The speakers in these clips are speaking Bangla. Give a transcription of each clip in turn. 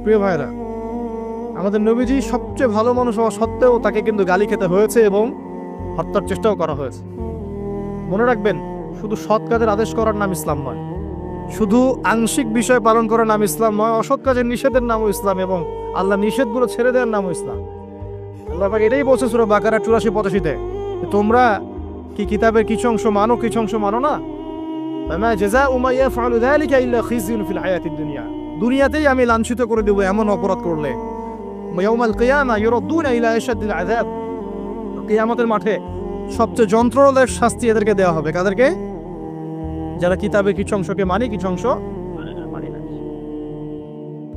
প্রিয় ভাইরা, আমাদের নবীজি সবচেয়ে ভালো মানুষ হওয়া সত্ত্বেও তাকে কিন্তু গালি খেতে হয়েছে এবং হত্যার চেষ্টাও করা হয়েছে। মনে রাখবেন, শুধু সৎ কাজের আদেশ করার নাম ইসলাম নয়, শুধু আংশিক বিষয় পালন করার নাম ইসলাম নয়, অসৎ কাজের নিষেধের নামও ইসলাম এবং আল্লাহ নিষেধগুলো ছেড়ে দেওয়ার নামও ইসলাম। আল্লাহ পাক এটাই বলছে সূরা বাকারা 84-85-তে, তোমরা কি কিতাবের কিছু অংশ মানো, কিছু অংশ মানো না? ফামা জাযাউ মান ইয়াফআলু যালিকা ইল্লা খিzyun ফিল হায়াতিদ দুনিয়া, দুনিয়াতেই আমি লাঞ্ছিত করে দেব এমন অপরাধ করলে। ইয়াউমাল কিয়ামা ইউরাদ্দুনা ইলা আশাদ্দিল আযাব, কিয়ামতের মাঠে সবচেয়ে যন্ত্রণাদায়ক শাস্তি এদেরকে দেওয়া হবে। কাদেরকে? যারা কিতাবের কিছু অংশকে মানি, কিছু অংশ মানি না।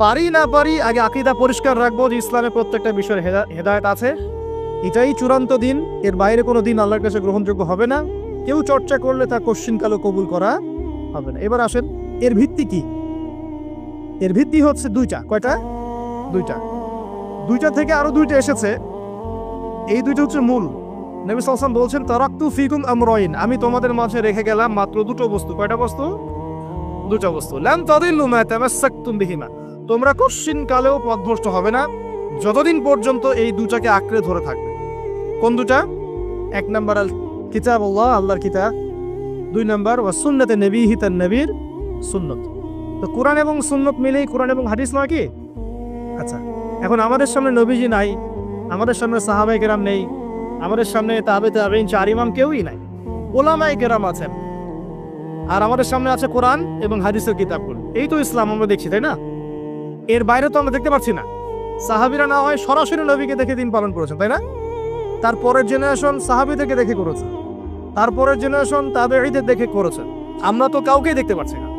পারি না পারি, আগে আকীদা পরিষ্কার রাখবো যে ইসলামে প্রত্যেকটা বিষয়ের হেদায়েত আছে, এটাই চূড়ান্ত দিন, এর বাইরে কোনো দিন আল্লাহর কাছে গ্রহণযোগ্য হবে না। কেউ চর্চা করলে তা কশ্চিনকালও কবুল করা হবে না। এবার আসেন, এর ভিত্তি কি? এর ভিত্তি হচ্ছে দুইটা। কয়টা? দুইটা। দুইটা থেকে আরো দুইটা এসেছে, এই দুইটা হচ্ছে মূল। নবী সাল্লাল্লাহু আলাইহি ওয়াসাল্লাম বলছেন, তারাকতু ফিকুম আমরাইন, আমি তোমাদের মাঝে রেখে গেলাম মাত্র দুটো বস্তু। কয়টা বস্তু? দুটো বস্তু। লান তাদিল্লু মা তামাসসাকতুম বিহিমা, তোমরা কশ্চিনকালেও পথভ্রষ্ট হবে না যতদিন পর্যন্ত এই দুটাকে আঁকড়ে ধরে থাকবে। কোন দুটা? এক নাম্বার আল কিতাবুল্লাহ, আল্লাহর কিতাব। দুই নাম্বার ওয়া সুন্নাতে নবীহি, তার নবীর সুন্নত। তো কোরআন এবং সুন্নত মিলেই কোরআন এবং হাদিস নয় কি? আচ্ছা, এখন আমাদের সামনে নবীজি নাই, আমাদের সামনে সাহাবায়ে কেরাম নেই, আমাদের সামনে তাবেঈন, চার ইমাম কেউই নাই, উলামায়ে কেরাম আছেন, আর আমাদের সামনে আছে কোরআন এবং হাদিসের কিতাবগুলো। এই তো ইসলাম আমরা দেখছি, তাই না? এর বাইরে তো আমরা দেখতে পাচ্ছি না। সাহাবীরা না হয় সরাসরি নবীকে দেখে দিন পালন করেছেন, তাই না? তারপরের জেনারেশন সাহাবীদেরকে দেখে করেছে, তারপরের জেনারেশন তাবেঈদের দেখে করেছে। আমরা তো কাউকেই দেখতে পাচ্ছি না।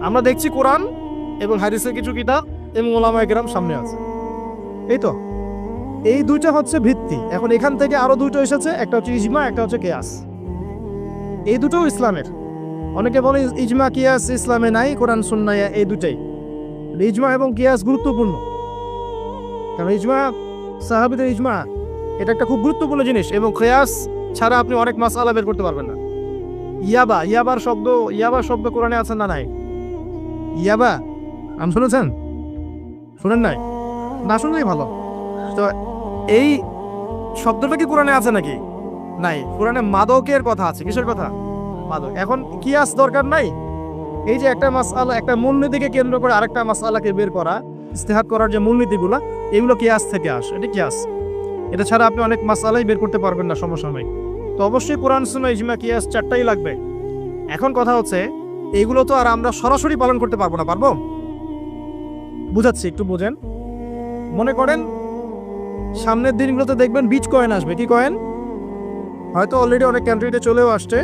আমরা দেখছি কোরআন এবং হাদিসের কিছু কিতাব এবং উলামায়ে কেরাম সামনে আছে। এই তো, এই দুইটা হচ্ছে ভিত্তি। এখন এখান থেকে আরো দুটো এসেছে, একটা হচ্ছে ইজমা, একটা হচ্ছে কিয়াস। এই দুটো ইসলামের। অনেকে বলে ইজমা কিয়াস ইসলামে নাই, কোরআন সুন্নাহ এই দুটাই। ইজমা এবং কিয়াস গুরুত্বপূর্ণ, কারণ ইজমা, সাহাবীদের ইজমা, এটা একটা খুব গুরুত্বপূর্ণ জিনিস। এবং কিয়াস ছাড়া আপনি অনেক মাসআলা বের করতে পারবেন না। ইয়াবার শব্দ কোরআনে আছে না নাই? ইয়াবা নাম শুনেছেন? শুনেন নাই? না শুনলেই ভালো। তো এই শব্দটা কি কোরআনে আছে নাকি? নাই। কোরআনে মাদকের কথা আছে। কিসের কথা? মাদক। এখন কিয়াস দরকার নাই। এই যে একটা মাসআলা, একটা মূলনীতিকে কেন্দ্র করে আরেকটা মাসআলাকে বের করা, ইস্তেহাদ করার যে মূলনীতিগুলো, এগুলো কিয়াস থেকে আসে। এটা কিয়াস। এটা ছাড়া আপনি অনেক মাসআলাই বের করতে পারবেন না সমসাময়িক। তো অবশ্যই কোরআন, সুন্নাহ, ইজমা, কিয়াস চারটাই লাগবে। এখন কথা হচ্ছে, এইগুলো তো আর আমরা সরাসরি পালন করতে পারবো না। পারবো? বুঝাচ্ছি, একটু বোঝেন। মনে করেন সামনের দিনগুলোতে দেখবেন বিচ কয়েন আসবে। কি কয়েন? হয়তো অলরেডি অনেক কান্ট্রিতে চলেও আসছে।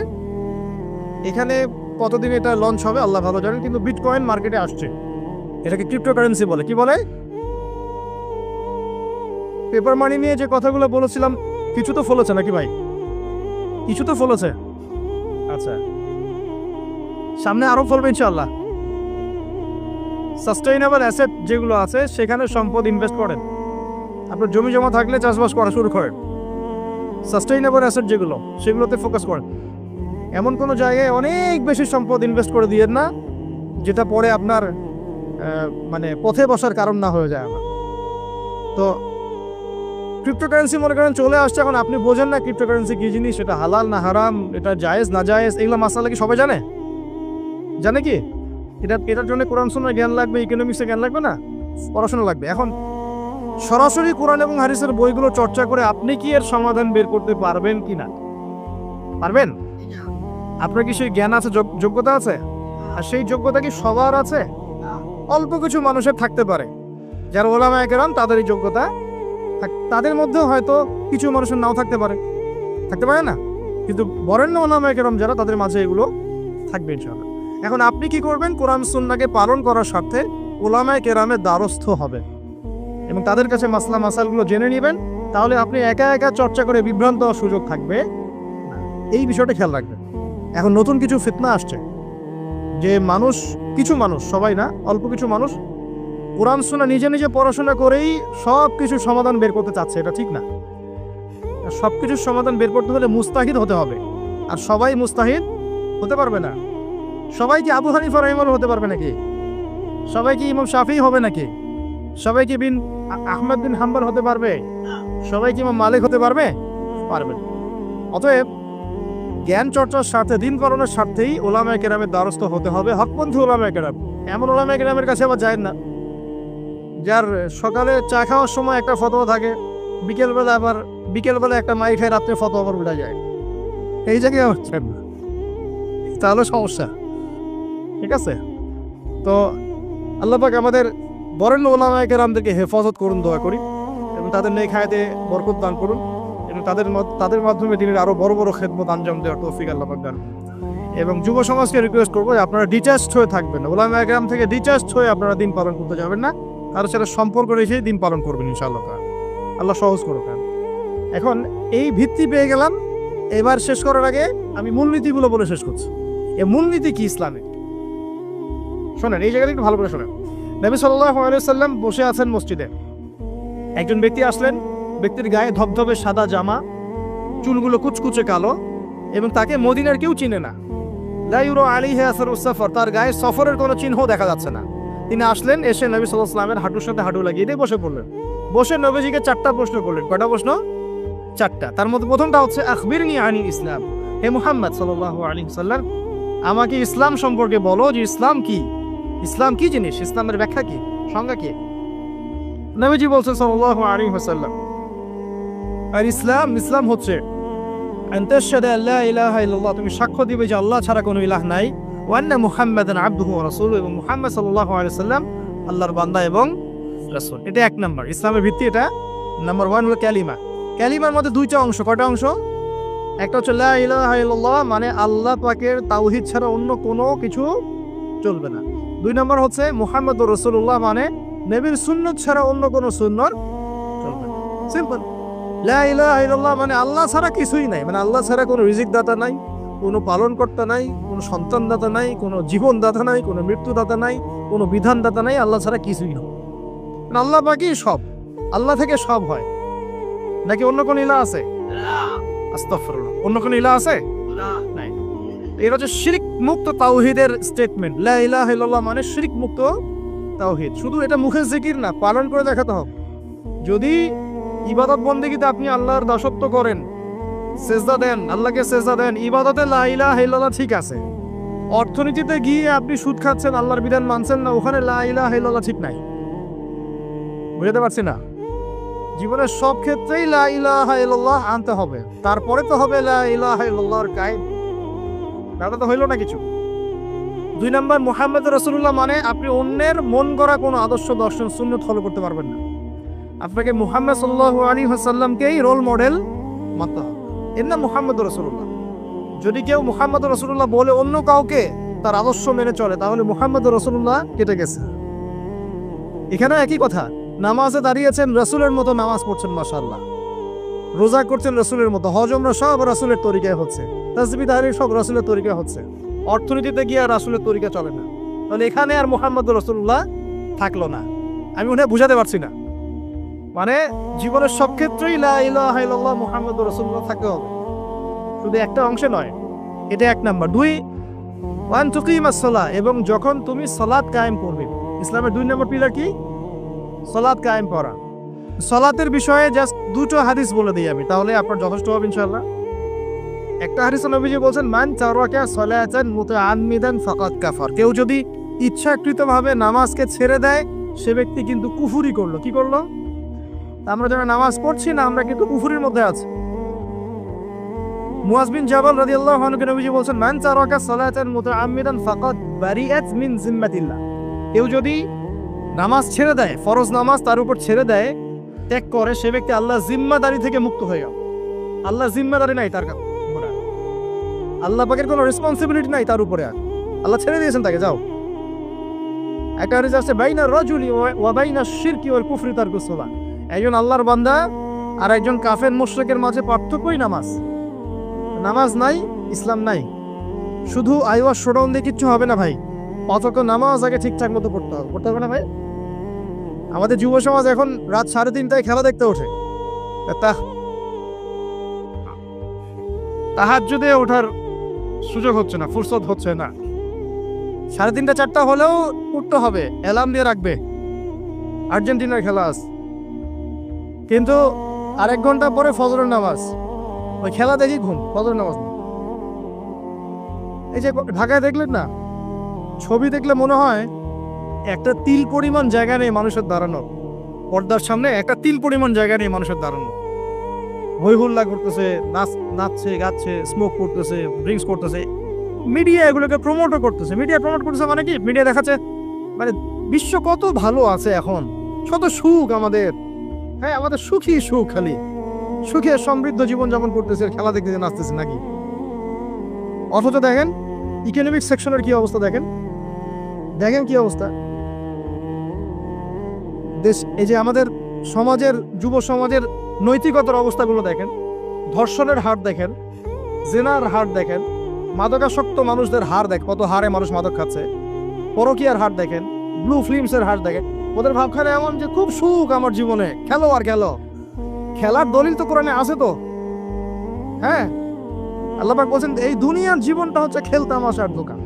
এখানে কতদিন এটা লঞ্চ হবে আল্লাহ ভালো জানেন, কিন্তু বিট কয়েন মার্কেটে আসছে। এটাকে ক্রিপ্টোকারেন্সি বলে। কি বলে? পেপার মানি নিয়ে যে কথাগুলো বলেছিলাম, কিছু তো ফলেছে নাকি ভাই? কিছু তো ফলেছে। আচ্ছা, সামনে আরো ফলবে ইনশাআল্লাহ। সাস্টেইনেবল অ্যাসেট যেগুলো আছে, সেখানে সম্পদ ইনভেস্ট করেন। আপনার জমি জমা থাকলে চাষবাস করা শুরু করেন। সাস্টেইনেবল অ্যাসেট যেগুলো, সেগুলোতে ফোকাস করেন। এমন কোনো জায়গায় অনেক বেশি সম্পদ ইনভেস্ট করে দিয়েন না, যেটা পরে আপনার মানে পথে বসার কারণ না হয়ে যায়। আমার তো ক্রিপ্টোকারেন্সি মনে করেন চলে আসছে। এখন আপনি বোঝেন না ক্রিপ্টোকারেন্সি কি জিনিস, এটা হালাল না হারাম, এটা জায়েজ না জায়েজ, এগুলো মাসালা কি সবাই জানে? জানে কি? এটার জন্য কোরআন সুন্নাহর জ্ঞান লাগবে, ইকোনমিক্সের জ্ঞান লাগবে না, পড়াশোনা লাগবে। এখন সরাসরি কোরআন এবং হাদিসের বইগুলো চর্চা করে আপনি কি এর সমাধান বের করতে পারবেন কি না? পারবেন? আপনার কি সেই জ্ঞান আছে, যোগ্যতা আছে? আর সেই যোগ্যতা কি সবার আছে? অল্প কিছু মানুষের থাকতে পারে, যারা উলামায়ে কেরাম, তাদের এই যোগ্যতা। তাদের মধ্যেও হয়তো কিছু মানুষের নাও থাকতে পারে না, কিন্তু বরেণ্য উলামায়ে কেরাম যারা, তাদের মাঝে এগুলো থাকবে ইনশাআল্লাহ। এখন আপনি কি করবেন? কোরআন সুন্নাহকে পালন করার স্বার্থে উলামায়ে কেরামের দ্বারস্থ হবেন এবং তাদের কাছে মাসালগুলো জেনে নেবেন। তাহলে আপনি একা একা চর্চা করে বিভ্রান্ত হওয়ার সুযোগ থাকবে। এই বিষয়টা খেয়াল রাখবেন। এখন নতুন কিছু ফিতনা আসছে, যে কিছু মানুষ, সবাই না, অল্প কিছু মানুষ কোরআন সুন্নাহ নিজে নিজে পড়াশোনা করেই সব কিছু সমাধান বের করতে চাচ্ছে। এটা ঠিক না। সব কিছুর সমাধান বের করতে হলে মুস্তাহিদ হতে হবে, আর সবাই মুস্তাহিদ হতে পারবে না। সবাই কি আবু হানিফা রাহিমাহুল্লাহ হতে পারবে নাকি? সবাই কি ইমাম শাফিঈ হবে নাকি? সবাই কি আহমদ বিন হাম্বল হতে পারবে? সবাই কি ইমাম মালিক হতে পারবে? পারবে না। অতএব জ্ঞান চর্চার স্বার্থে, দিন পালনের স্বার্থেই ওলামায়ে কেরামের দ্বারস্থ হতে হবে, হকপন্থী ওলামায়ে কেরাম। এমন ওলামায়ে কেরামের কাছে আবার যায় না যার সকালে চা খাওয়ার সময় একটা ফতোয়া থাকে, বিকেলবেলা একটা মাই খায়, রাত্রে ফতোয়া আবার উঠে যায়। এই জায়গায় হচ্ছে না, তাহলে সমস্যা। ঠিক আছে? তো আল্লাহ পাক আমাদের বরেণ্য ওলামায়ে কেরামদেরকে হেফাজত করুন, দোয়া করি, এবং তাদের নেক হায়াতে বরকত দান করুন, এবং তাদের মাধ্যমে দিনের আরো বড় বড় খেদমত আঞ্জাম দেওয়ার তৌফিক আল্লাহ পাক দান করুন। এবং যুব সমাজকে রিকোয়েস্ট করবো যে আপনারা ডিটাচড হয়ে থাকবেন, ওলামায়ে কেরাম থেকে ডিটাচড হয়ে আপনারা দিন পালন করতে যাবেন না, কারোর সাথে সম্পর্ক রেখেই দিন পালন করবেন ইনশাআল্লাহ। আল্লাহ সহজ করুক। এখন এই ভিত্তি পেয়ে গেলাম, এবার শেষ করার আগে আমি মূলনীতিগুলো বলে শেষ করছি। এই মূলনীতি কি ইসলামে? শোনেন, এই জায়গাটা একটু ভালো করে শোনেন। নবী সাল্লাল্লাহু আলাইহি সাল্লাম বসে আছেন মসজিদে, একজন ব্যক্তি আসলেন, ব্যক্তির গায়ে ধবধবে সাদা জামা, চুলগুলো কুচকুচে কালো, এবং তাকে মদিনার কেউ চিনে না। লা ইউরা আলাইহি আসারুস সাফর, তার গায়ে সফরের কোনো চিহ্ন দেখা যাচ্ছে না। তিনি আসলেন, এসে নবী সাল্লাল্লাহু আলাইহি সাল্লামের হাঁটুর সাথে হাঁটু লাগিয়ে দিয়ে বসে পড়লেন। বসে নবীজিকে 4টা প্রশ্ন করলেন। কয়টা প্রশ্ন? 4টা। তার মধ্যে প্রথমটা হচ্ছে আখবিরনি আনিল ইসলাম, হে মুহাম্মদ সাল্লাল্লাহু আলাইহি সাল্লাম, আমাকে ইসলাম সম্পর্কে বলো, যে ইসলাম কি, ইসলাম কি জিনিস, ইসলামের ব্যাখ্যা কি, সংজ্ঞা কি? নবীজি বলছেন সাল্লাল্লাহু আলাইহি ওয়াসাল্লাম, আর ইসলাম হচ্ছে আনতাশহাদু আল্লা ইলাহা ইল্লাল্লাহ, তুমি সাক্ষ্য দিবে যে আল্লাহ ছাড়া কোনো ইলাহ নাই, ওয়া আন্না মুহাম্মাদান আবদুহু ওয়া রাসূলুহু, এবং মুহাম্মদ সাল্লাল্লাহু আলাইহি ওয়াসাল্লাম আল্লাহর বান্দা এবং রাসূল। এটা 1 নাম্বার ইসলামের ভিত্তি। এটা নাম্বার 1 হলো কালিমা। কালিমার মধ্যে 2টা অংশ। কয়টা অংশ? একটা হচ্ছে লা ইলাহা ইল্লাল্লাহ, মানে আল্লাহ পাকের তাওহীদ ছাড়া অন্য কোনো কিছু চলবে না। 2 নাম্বার হচ্ছে মুহাম্মদুর রাসূলুল্লাহ, মানে নবীর সুন্নাত ছাড়া অন্য কোনো সুন্নাত চলবে না। সিম্পল। লা ইলাহা ইল্লাল্লাহ মানে আল্লাহ ছাড়া কিছুই নাই, মানে আল্লাহ ছাড়া কোনো রিজিক দাতা নাই, কোনো পালনকর্তা নাই, কোনো সন্তান দাতা নাই, কোনো জীবন দাতা নাই, কোনো মৃত্যু দাতা নাই, কোনো বিধান দাতা নাই, আল্লাহ ছাড়া কিছুই না। মানে আল্লাহ বাকি সব, আল্লাহ থেকে সব হয়। নাকি অন্য কোন ইলাহ আছে? আস্তাগফিরুল্লাহ, অন্য কোন ইলাহ আছে? নাই। এটা হচ্ছে শিরক মুক্ত তাওহীদের স্টেটমেন্ট। লা ইলাহা ইল্লাল্লাহ মানে শিরক মুক্ত তাওহীদ। শুধু এটা মুখের জিকির না, পালন করে দেখাতে হবে। যদি ইবাদত বন্দেগীতে আপনি আল্লাহর দাসত্ব করেন, সেজদা দেন, আল্লাহকে সেজদা দেন, ইবাদতে লা ইলাহা ইল্লাল্লাহ ঠিক আছে। অর্থনীতিতে গিয়ে আপনি সুদ খাচ্ছেন, আল্লাহর বিধান মানছেন না, ওখানে লা ইলাহা ইল্লাল্লাহ ঠিক নাই। বুঝতে পারছি না? জীবনের সব ক্ষেত্রেই লা ইলাহা ইল্লাল্লাহ আনতে হবে, তারপরে তো হবে লা ইলাহা ইল্লাল্লাহর কায়েদ। দাদা তো হইল না কিছু। 2 নাম্বার মুহাম্মদ রাসূলুল্লাহ মানে আপনি অন্যের মন গড়া কোনো আদর্শ, দর্শন, সুন্নাত ফলো করতে পারবেন না। আপনাকে মুহাম্মদ সাল্লাল্লাহু আলাইহি ওয়াসাল্লামকেই রোল মডেল মানতে হবে। এর নাম মুহাম্মদ রাসূলুল্লাহ। যদি কেউ মুহাম্মদ রাসূলুল্লাহ বলে অন্য কাউকে তার আদর্শ মেনে চলে, তাহলে মুহাম্মদ রাসূলুল্লাহ কেটে গেছে। এখানে একই কথা, নামাজে দাঁড়িয়েছেন রাসূলের মতো নামাজ পড়ছেন মাশাআল্লাহ, রোজা করছেন রাসূলের মতো, হজ ওমরা সব রাসূলের তরিকায় হচ্ছে, তাসবিহ তাহলিল সব রাসূলের তরিকায় হচ্ছে, অর্থনীতিতে গিয়ে রাসূলের তরিকা চলে না, তাহলে এখানে আর মুহাম্মদ রাসূলুল্লাহ থাকলো না। আমি মনে হয় বুঝাতে পারছি না। মানে জীবনের সব ক্ষেত্রেই লা ইলাহা ইল্লাল্লাহ মুহাম্মদুর রাসূলুল্লাহ থাকতে হবে, শুধু একটা অংশে নয়। এটা 1 নাম্বার। 2 ওয়ান তুকিমাস সালাহ, এবং যখন তুমি সালাত কায়েম করবে। ইসলামের 2 নম্বর পিলার কি? সালাত কায়েম করা। সালাতের বিষয়ে জাস্ট 2টো হাদিস বলে দিই আমি, তাহলে আপনার যথেষ্ট হবে ইনশাআল্লাহ। একটা হাদিসে নবীজি বলেন, মান তারাকা সালাতান মুতাআম্মিদান ফাকাদ কাফার, কেউ যদি ইচ্ছাকৃতভাবে নামাজকে ছেড়ে দেয়, সে ব্যক্তি কিন্তু কুফরি করলো। কি করলো? আমরা যারা নামাজ পড়ছি না, আমরা কিন্তু কুফরির মধ্যে আছি। মুয়াজ বিন জাবাল রাদিয়াল্লাহু আনহু নবীজি বলেন, মান তারাকা সালাতান মুতাআম্মিদান ফাকাদ বারিআত মিন জিম্মাতিল্লাহ, কেউ যদি নামাজ ছেড়ে দেয়, ফরজ নামাজ তার উপর ছেড়ে দেয়, ত্যাগ করে, সে ব্যক্তি আল্লাহর জিম্মাদারি থেকে মুক্ত হয়ে গেল। আল্লাহর জিম্মাদারি নাই তার কাছে, আল্লাহ পাকের কোনো রেসপন্সিবিলিটি নাই তার উপরে, আল্লাহ ছেড়ে দিয়েছেন তাকে, যাও। একটা হাদিস আছে, বাইনা রাজুলি ওয়া বাইনা শিরকি ওয়াল কুফরি তারকুস সালাহ, একজন আল্লাহর বান্দা আর একজন কাফের মুশরিকের মাঝে পার্থক্যই নামাজ। নামাজ নাই, ইসলাম নাই। শুধু আইওয়াজ শোডাউন দিয়ে কিচ্ছু হবে না ভাই, অথচ নামাজ আগে ঠিকঠাক মতো পড়তে হবে। পড়তে হবে না ভাই? আমাদের যুব সমাজ এখন রাত 3:30টায় খেলা দেখতে ওঠে, তাহাজ্জুদে ওঠার সুযোগ হচ্ছে না, ফুরসত হচ্ছে না। 3:30 4টা হলেও উঠতে হবে, অ্যালার্ম দিয়ে রাখবে। আর্জেন্টিনার খেলা আছে, কিন্তু আরেক ঘন্টা পরে ফজরের নামাজ, ওই খেলা দেখি ঘুম, ফজরের নামাজ না। এই যে ঢাকায় দেখলেন না, ছবি দেখলে মনে হয় একটা তিল পরিমাণ জায়গা নেই মানুষের দাঁড়ানো, পর্দার সামনে একটা তিল পরিমাণ জায়গা নেই মানুষের দাঁড়ানো। হই হুল্লা করতেছে, নাচছে গাচ্ছে, স্মোক করতেছে, ড্রিঙ্কস করতেছে, মিডিয়া এগুলোকে প্রমোটও করতেছে। মিডিয়া প্রমোট করতেছে মানে কি, মিডিয়া দেখাচ্ছে মানে বিশ্ব কত ভালো আছে এখন, কত সুখ আমাদের, হ্যাঁ আমাদের সুখী সুখ, খালি সুখে সমৃদ্ধ জীবনযাপন করতেছে, খেলা দেখতে নাচতেছে নাকি। অথচ দেখেন ইকোনমিক সেকশনের কি অবস্থা, দেখেন দেখেন কি অবস্থা দেশ। এই যে আমাদের সমাজের, যুব সমাজের নৈতিকতার অবস্থাগুলো দেখেন, ধর্ষণের হার দেখেন, জেনার হার দেখেন, মাদকাসক্ত মানুষদের হার দেখ, কত হারে মানুষ মাদক খাচ্ছে, পরকীয়ার হার দেখেন, ব্লু ফিল্মসের হার দেখেন। ওদের ভাবখানে এমন যে খুব সুখ আমার জীবনে, খেলো আর খেলো। খেলার দলিল তো কোরআনে আছে তো, হ্যাঁ আল্লাহ পাক বলছেন এই দুনিয়ার জীবনটা হচ্ছে খেলতামাশার দোকান,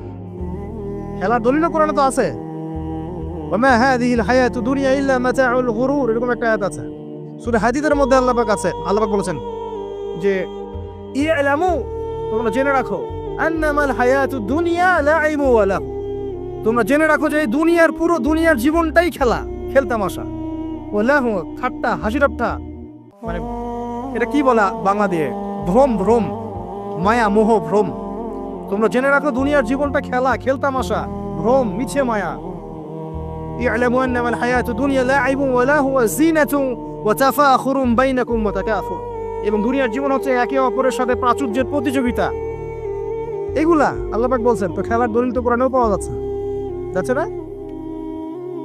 খেলার দলিলও কোরআনে তো আছে। ওমা হাযিহিল হায়াতু দুনিয়া ইল্লা মাতাউল গুরুর, এরকম একটা আয়াত আছে সূরা হাদীদের মধ্যে। আল্লাহ পাক আছে, আল্লাহ পাক বলেছেন যে ইলামু, তোমরা জেনে রাখো, আন্নামাল হায়াতু দুনিয়া লাইবু ওয়া লাহু, তোমরা জেনে রাখো যে এই দুনিয়ার, পুরো দুনিয়ার জীবনটাই খেলা, খেলতামাশা। ওয়া লাহু, ঠাট্টা হাসি ঠাট্টা, মানে এটা কি বলা বাংলা দিয়ে, ভ্রম, ভ্রম, মায়া মোহ ভ্রম। তোমরা জেনে রাখো দুনিয়ার জীবনটা খেলা, খেলতামাশা, ভ্রম, মিছে মায়া। ই'লামু আন্নামাল হায়াতু দুনিয়া লাইবু ওয়া লাহু ওয়া যিনাতু ওয়া তাফাখুরুম বাইনাকুম ওয়া তাকাফুর, এবং দুনিয়ার জীবন হচ্ছে একে অপরের সাথে প্রাচুর্যের প্রতিযোগিতা। এগুলা আল্লাহ পাক বলছেন, তো খেলার দলিল তো কোরআনেও পাওয়া যাচ্ছে না?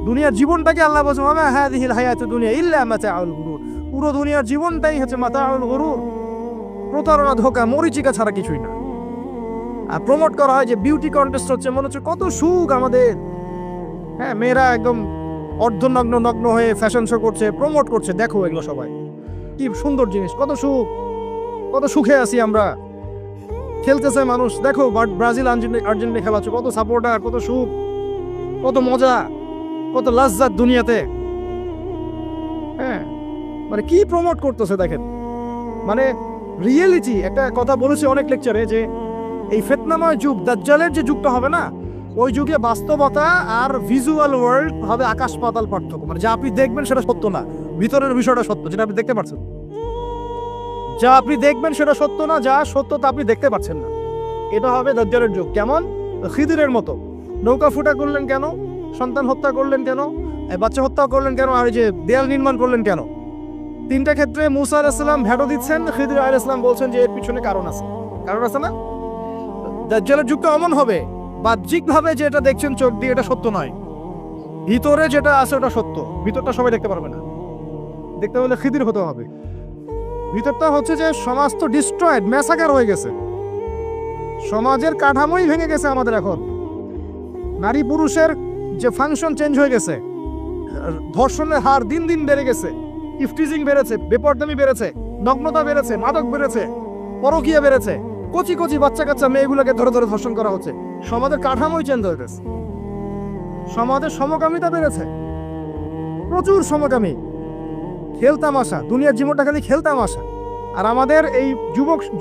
দুনিয়ার জীবনটাকে আল্লাহ বলছেন ওমা হাযিহিল হায়াতু দুনিয়া ইল্লা মাতাউল গুরুর, পুরো দুনিয়ার জীবনটাই হচ্ছে মাতাউল গুরুর, প্রতারণা, ধোঁকা, মরিচিকা ছাড়া কিছুই না। আর প্রমোট করা হয় যে বিউটি কন্টেস্ট হচ্ছে, মনে হচ্ছে কত সুখ আমাদের, হ্যাঁ মেয়েরা একদম অর্ধনগ্ন নগ্ন হয়ে ফ্যাশন শো করছে, প্রমোট করছে, দেখো এগুলো সবাই কি সুন্দর জিনিস, কত সুখ, কত সুখে আছি আমরা। খেলতেছে মানুষ, দেখো ব্রাজিল আর্জেন্টিনা খেলা হচ্ছে, কত সাপোর্টার, কত সুখ, কত মজা, কত লাজ্জাত দুনিয়াতে। হ্যাঁ মানে কি প্রমোট করতেছে দেখেন, মানে রিয়েলিটি। একটা কথা বলেছে অনেক লেকচারে যে এই ফিতনাময় যুগ, দাজ্জালের যে যুগটা হবে না, ওই যুগে বাস্তবতা আর ভিজুয়াল ওয়ার্ল্ড হবে আকাশ পাতাল পার্থক্য। মানে যা আপনি দেখবেন সেটা সত্য না, ভিতরের বিষয়টা সত্য, যেটা আপনি দেখতে পাচ্ছেন। যা আপনি দেখবেন সেটা সত্য না, যা সত্য তা আপনি দেখতে পাচ্ছেন না। এটা হবে দাজ্জালের যুগ। কেমন? খিদিরের মতো। নৌকা ফুটা করলেন কেন? সন্তান হত্যা করলেন কেন? বাচ্চা হত্যা করলেন কেন? আর যে দেয়াল নির্মাণ করলেন কেন? তিনটা ক্ষেত্রে মুসা আলাইহিস সালাম ভেটো দিচ্ছেন, খিদির আলাইহিস সালাম বলছেন যে এর পিছনে কারণ আছে। কারণ আছে না? দাজ্জালের যুগটা এমন হবে, বাহ্যিকভাবে যেটা দেখছেন চোখ দিয়ে এটা সত্য নয়, ভিতরে যেটা আছে ওটা সত্য। ভিতরটা সবাই দেখতে পারবে না, দেখতে হলে খিদির হতে হবে। ভিতরটা হচ্ছে যে সমাজ তো ডিস্ট্রয়েড, ম্যাসাকার হয়ে গেছে, সমাজের কাঠামোই ভেঙে গেছে আমাদের। এখন নারী পুরুষের যে ফাংশন চেঞ্জ হয়ে গেছে, ধর্ষণের হার দিন দিন বেড়ে গেছে, ইফটিজিং বেড়েছে, বেপরদামি বেড়েছে, নগ্নতা বেড়েছে, মাদক বেড়েছে, পরকীয়া বেড়েছে, কচি কচি বাচ্চা কাচ্চা মেয়েগুলোকে ধরে ধরে ধর্ষণ করা হচ্ছে। সমাজের কাঠামোই চেঞ্জ হয়ে গেছে, সমাজের সমকামিতা বেড়েছে, প্রচুর সমকামী, খেলতামাশা, দুনিয়ার জীবনটা খালি খেলতামাশা। আর আমাদের এই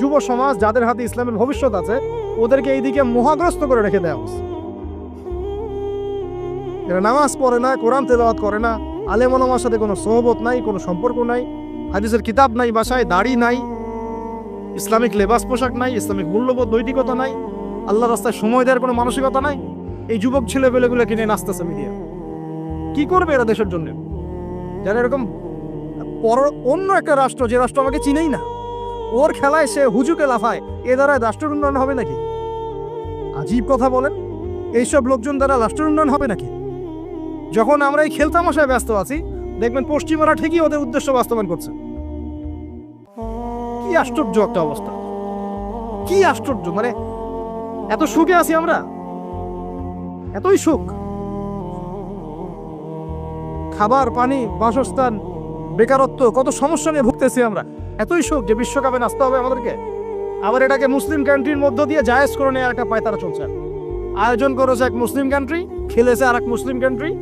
যুব সমাজ যাদের হাতে ইসলামের ভবিষ্যৎ আছে, ওদেরকে এইদিকে মোহাগ্রস্ত করে রেখে দেওয়া হচ্ছে। এরা নামাজ পড়ে না, কোরআন তেলাওয়াত করে না, আলেম ওলামার সাথে কোনো সোহবত নাই, কোনো সম্পর্ক নাই, হাদিসের কিতাব নাই বাসায়, দাড়ি নাই, ইসলামিক লেবাস পোশাক নাই, ইসলামিক মূল্যবোধ নৈতিকতা নাই, আল্লাহ রাস্তায় সময় দেওয়ার কোনো মানসিকতা নাই। এই যুবক ছেলেপেলেগুলো কিনে নাচতেছে মিডিয়া। কি করবে এরা দেশের জন্য? যারা এরকম অন্য একটা রাষ্ট্র, যে রাষ্ট্র আমাকে চিনেই না, ওর খেলায় সে হুজুকে লাফায়, এ দ্বারা রাষ্ট্রের উন্নয়ন হবে নাকি? আজীব কথা বলেন, এইসব লোকজন দ্বারা রাষ্ট্রের উন্নয়ন হবে নাকি? যখন আমরা এই খেলতামাশায় ব্যস্ত আছি, দেখবেন পশ্চিমারা ঠিকই ওদের উদ্দেশ্য বাস্তবায়ন করছে। কি আশ্চর্য একটা অবস্থা, কি আশ্চর্য! মানে এত সুখে আছি আমরা, এতই সুখ, খাবার, পানি, বাসস্থান, বেকারত্ব, কত সমস্যা নিয়ে ভুগতেছি আমরা, এতই সুখ যে বিশ্বকাপে নাচতে হবে আমাদেরকে। আবার এটাকে মুসলিম কান্ট্রির মধ্য দিয়ে জায়েজ করে নেওয়ার একটা পায়তারা চলছে। আয়োজন করেছে এক মুসলিম কান্ট্রি, খেলেছে আর এক মুসলিম কান্ট্রি।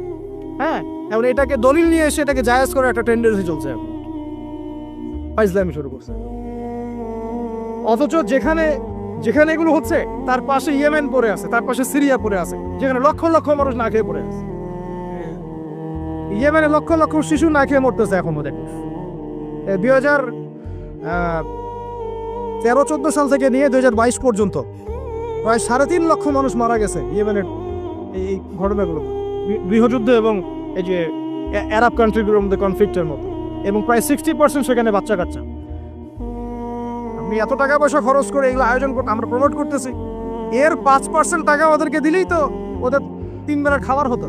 হ্যাঁ, এখন এটাকে দলিল নিয়ে এসে এটাকে জায়েজ করে একটা টেন্ডেন্সি চলছে এখন ফাইজলামি শুরু করছে। অথচ যেখানে যেখানে এগুলো হচ্ছে তার পাশে ইয়েমেন পড়ে আছে, তার পাশে সিরিয়া পড়ে আছে, যেখানে লক্ষ লক্ষ মানুষ না খেয়ে পড়ে আছে। ইয়েমেনে লক্ষ লক্ষ শিশু না খেয়ে মরতেছে এখন ওদের। 2013-14 সাল থেকে নিয়ে 2022 পর্যন্ত প্রায় 3.5 লক্ষ মানুষ মারা গেছে ইয়েমেনের এই ঘটনাগুলো, গৃহযুদ্ধ এবং এই যে আরব কান্ট্রিগুলোর মধ্যে কনফ্লিক্টের মতো, এবং প্রায় 60% সেখানে বাচ্চা কাচ্চা। আপনি এত টাকা পয়সা খরচ করে এগুলো আয়োজন করতে আমরা প্রমোট করতেছি, এর 5% টাকা ওদেরকে দিলেই তো ওদের 3 বেলা খাবার হতো।